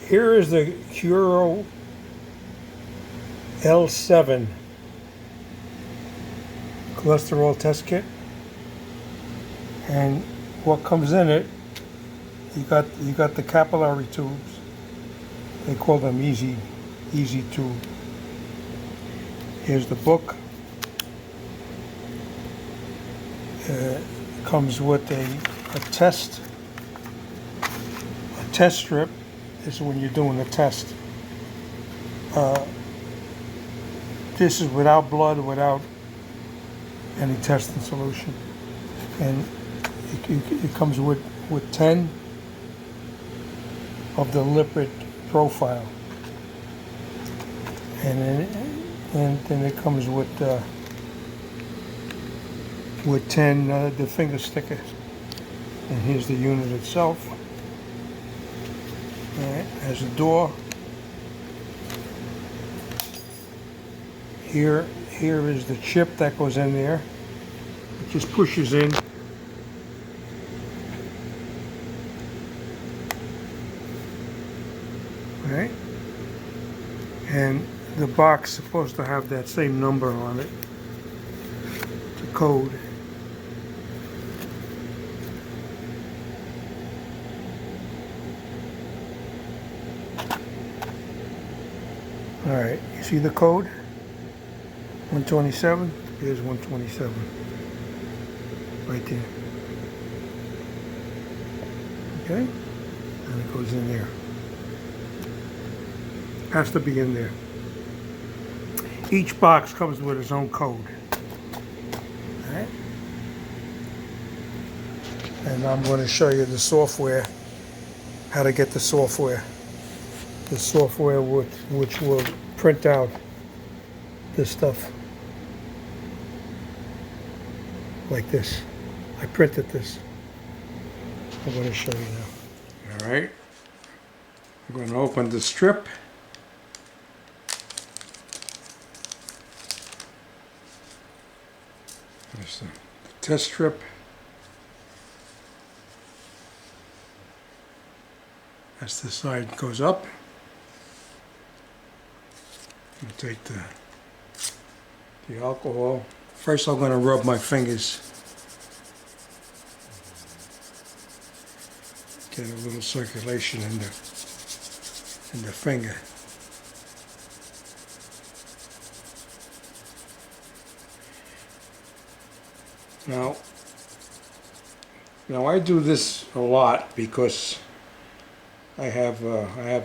Here is the Curo L7 cholesterol test kit, and what comes in it, you got the capillary tubes. They call them easy tube. Here's the book. Comes with a test strip. This is when you're doing the test. This is without blood, without any testing solution, and it comes with 10 of the lipid profile, and then it comes with 10 the finger stickers. And here's the unit itself. Alright, has a door. Here is the chip that goes in there. It just pushes in. Alright. And the box is supposed to have that same number on it. The code. Alright, you see the code? 127? Here's 127. Right there. Okay? And it goes in there. Has to be in there. Each box comes with its own code. Alright? And I'm going to show you the software, how to get the software. The software which will print out this stuff like this. I printed this. I'm going to show you now. All right. I'm going to open the strip. There's the test strip. As the side goes up. I'll take the alcohol. First I'm going to rub my fingers. Get a little circulation in the finger. Now I do this a lot because I have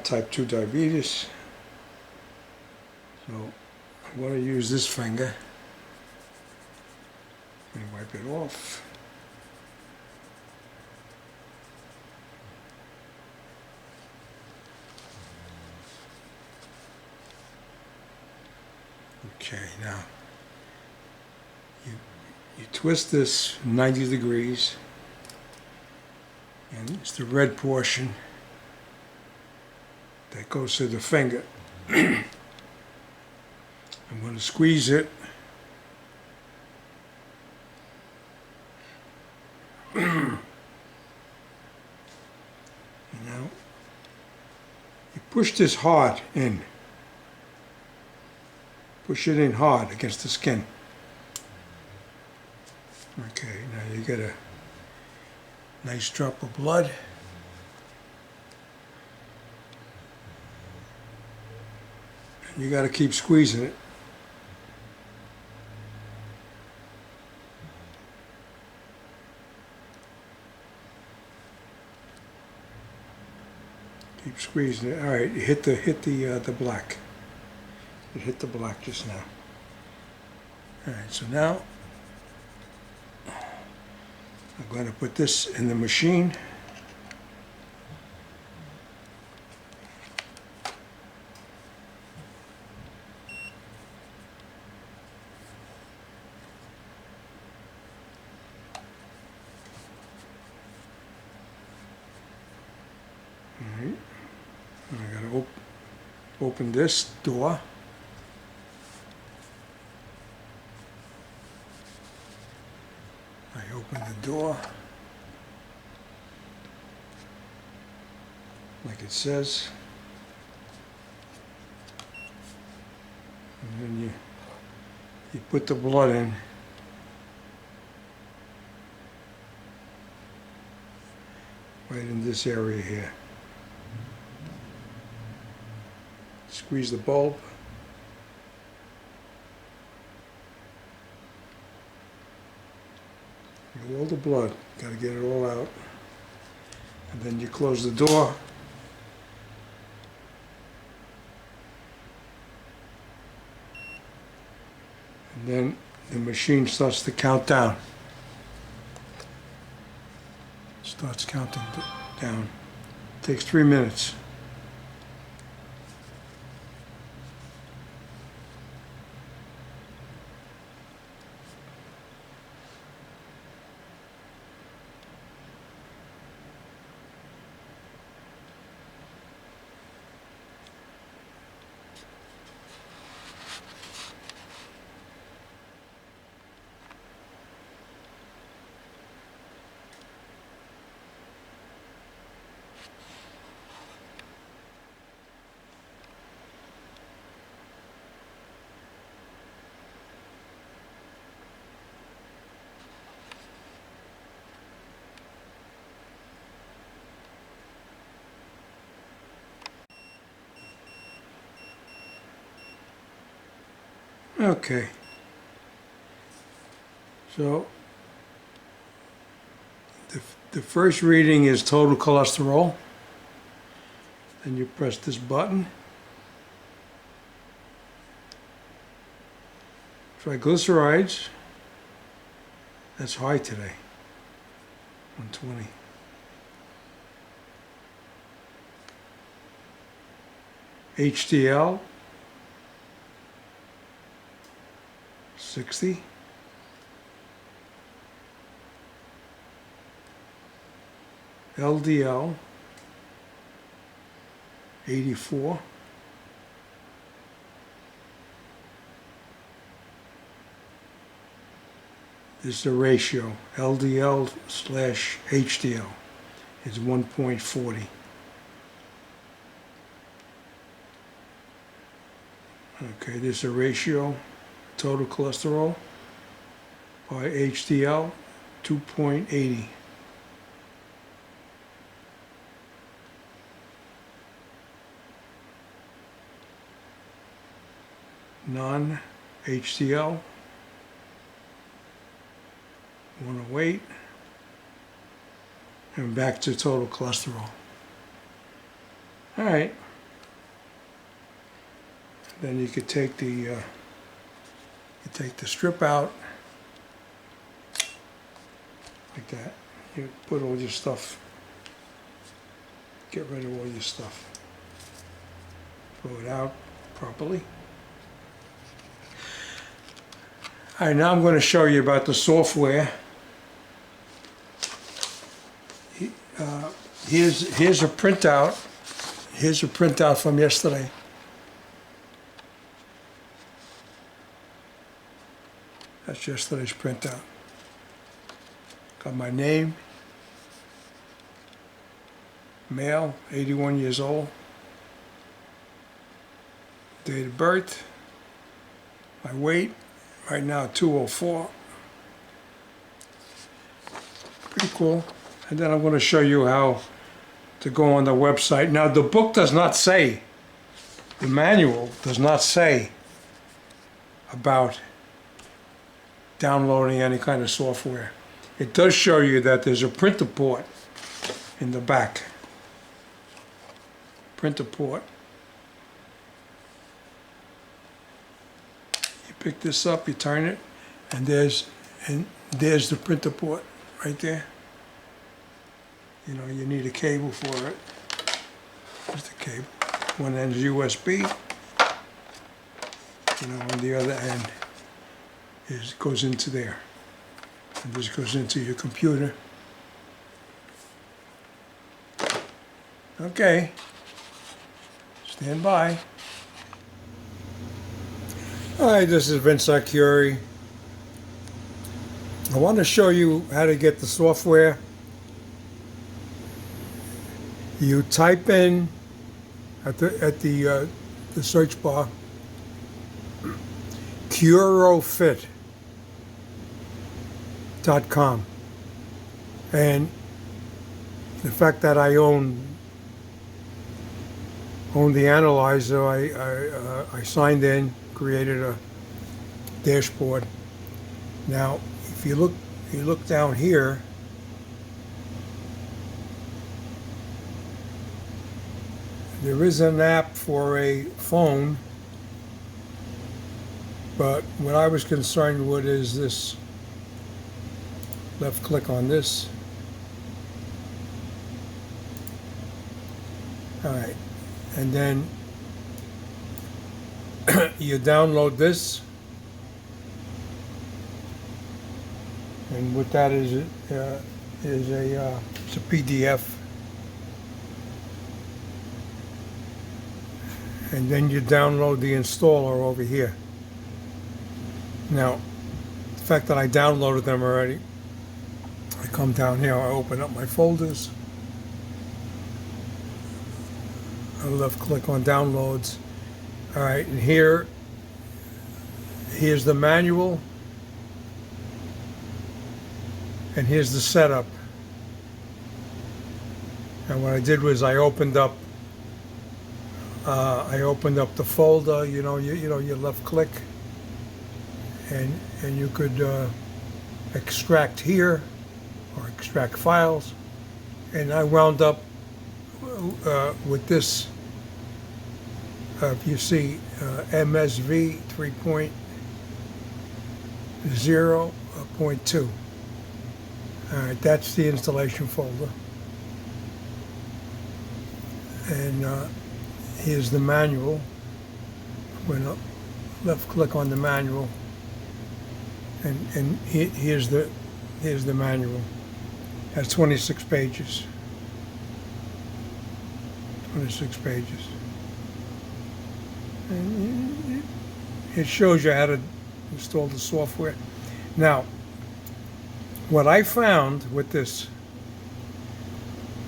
type 2 diabetes. So I'm going to use this finger and wipe it off. Okay, now you twist this 90 degrees, and it's the red portion that goes to the finger. I'm going to squeeze it. And now you push this hard in. Push it in hard against the skin. Okay, now you get a nice drop of blood. And you got to keep squeezing it. Keep squeezing it. All right, you hit the black. It hit the black just now. All right, so now I'm going to put this in the machine. All right, I got to open this door. I open the door like it says. And then you put the blood in. Right in this area here. Squeeze the bulb. All the blood, got to get it all out. And then you close the door. And then the machine starts to count down. Starts counting down. Takes 3 minutes. Okay. So the first reading is total cholesterol. Then you press this button. Triglycerides. That's high today. 120. HDL. 60. LDL 84. This is the ratio. LDL slash HDL is 1.40. Okay, this is a ratio. Total cholesterol by HDL 2.80. Non-HDL 108, and back to total cholesterol. All right. Then you could take the strip out like that. You put all your stuff. Get rid of all your stuff. Throw it out properly. All right, now I'm going to show you about the software. Here's a printout. Here's a printout from yesterday. That's yesterday's printout. Got my name, male, 81 years old, date of birth, my weight, right now 204. Pretty cool. And then I'm going to show you how to go on the website. Now the book does not say, the manual does not say about downloading any kind of software. It does show you that there's a printer port in the back. Printer port. You pick this up, you turn it, and there's the printer port right there. You know, you need a cable for it. There's the cable. One end's USB. You know, on the other end goes into there. And this goes into your computer. Okay. Stand by. Hi, this is Vince Curie. I want to show you how to get the software. You type in at the search bar test.Curofit.com. And the fact that I own the analyzer, I signed in, created a dashboard. Now, if you look down here, there is an app for a phone, but what I was concerned with is this. Left click on this. All right, and then you download this, and what that is a it's a PDF, and then you download the installer over here. Now, the fact that I downloaded them already, I come down here, I open up my folders, I left click on downloads. All right, and here's the manual, and here's the setup. And what I did was I opened up the folder. You left click, and you could extract here or extract files. And I wound up with this. If you see MSV 3.0.2. All right, that's the installation folder. And here's the manual. When I left click on the manual, and here's the manual. Has 26 pages. 26 pages. And it shows you how to install the software. Now, what I found with this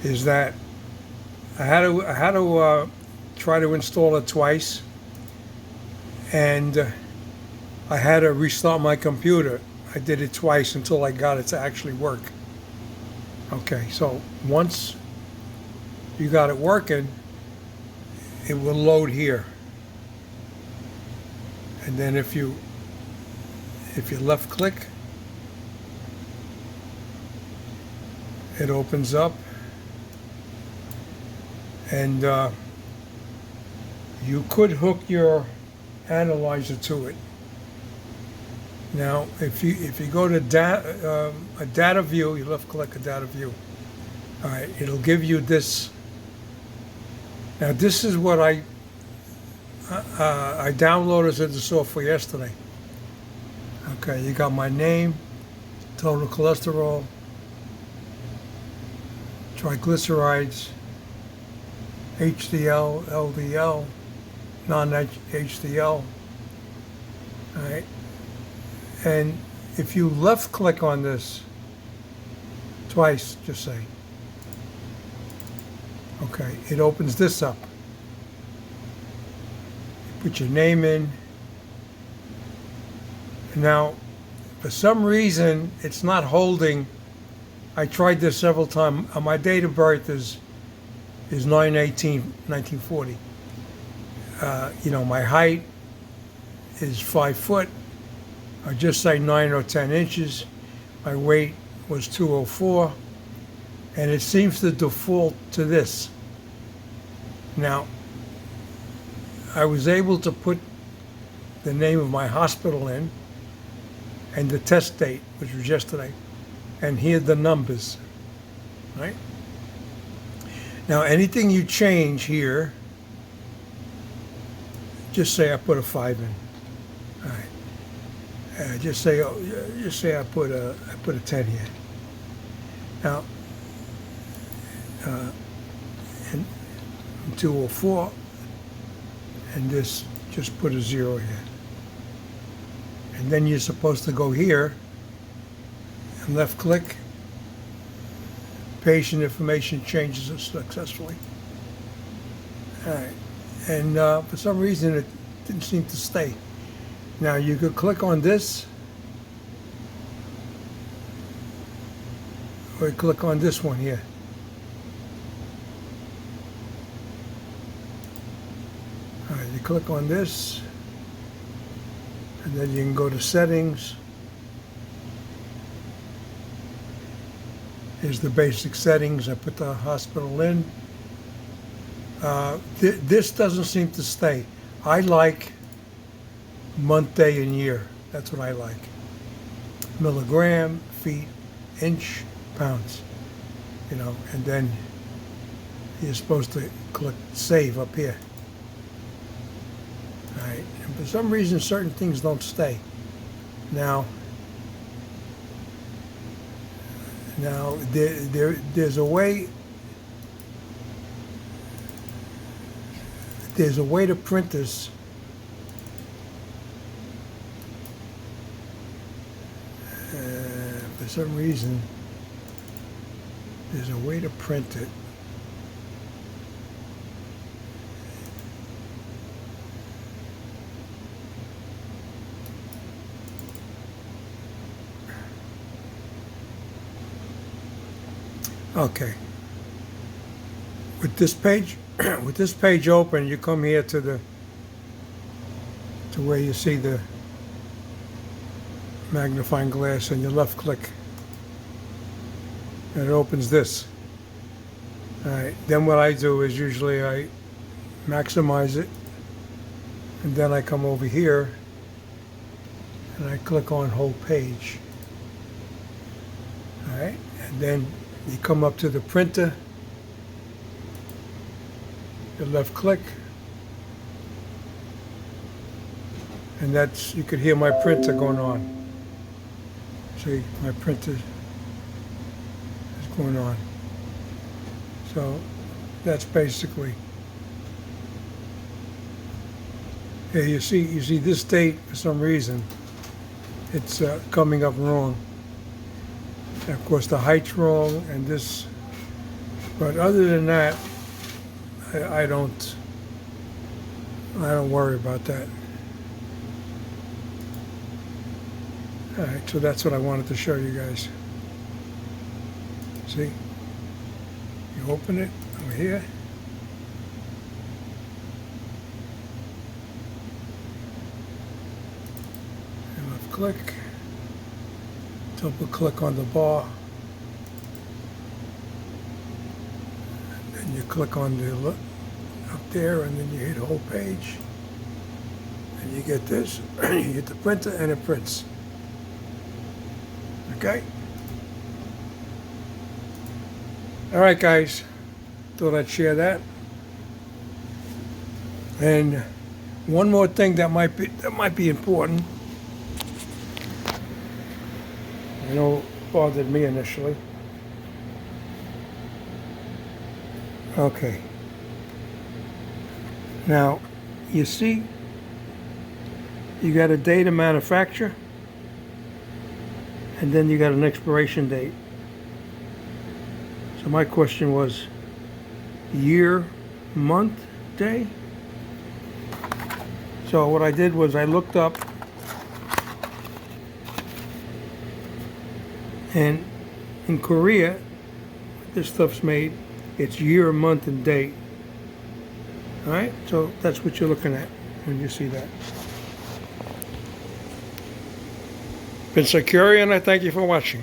is that I had to try to install it twice, and I had to restart my computer. I did it twice until I got it to actually work. Okay, so once you got it working, it will load here. And then if you left click, it opens up, and you could hook your analyzer to it. Now, if you go to a data view, you left click a data view. All right, it'll give you this. Now, this is what I downloaded the software yesterday. Okay, you got my name, total cholesterol, triglycerides, HDL, LDL, non-HDL. All right, and if you left click on this twice, just say, okay, it opens this up. Put your name in. Now, for some reason, it's not holding. I tried this several times. My date of birth is 9/18/1940. My height is 5 foot. I just say 9 or 10 inches. My weight was 204, and it seems to default to this. Now, I was able to put the name of my hospital in and the test date, which was yesterday, and here are the numbers, right? Now, anything you change here, just say I put a 5 in. All right. Just say I put a 10 here. Now, and 204, and this, just put a 0 here. And then you're supposed to go here and left click. Patient information changes successfully. All right. And for some reason it didn't seem to stay. Now you could click on this, or click on this one here. All right, you click on this, and then you can go to settings. Here's the basic settings. I put the hospital in. This doesn't seem to stay. I like month, day, and year. That's what I like. Milligram, feet, inch, pounds. You know, and then you're supposed to click save up here. All right. And for some reason, certain things don't stay. Now there's a way. There's a way to print this. For some reason, there's a way to print it. Okay. With this page open, you come here to where you see the magnifying glass, and you left click, and it opens this. All right. Then what I do is usually I maximize it, and then I come over here and I click on whole page. All right. And then you come up to the printer, you left click, and that's, you could hear my printer going on. See, my printer is going on. So that's basically, yeah, you see this date, for some reason it's coming up wrong. And of course the height's wrong, and this, but other than that, I don't worry about that. All right, so that's what I wanted to show you guys. See, you open it over here. And left click, double click on the bar. And then you click on the up there, and then you hit whole page. And you get this, you hit the printer, and it prints. Okay. All right, guys. Thought I'd share that. And one more thing that might be important. I know it bothered me initially. Okay. Now, you see, you got a date of manufacture, and then you got an expiration date. So my question was year, month, day. So what I did was I looked up, and in Korea, this stuff's made, it's year, month, and date. All right, so that's what you're looking at when you see that. Been test.Curo, and I thank you for watching.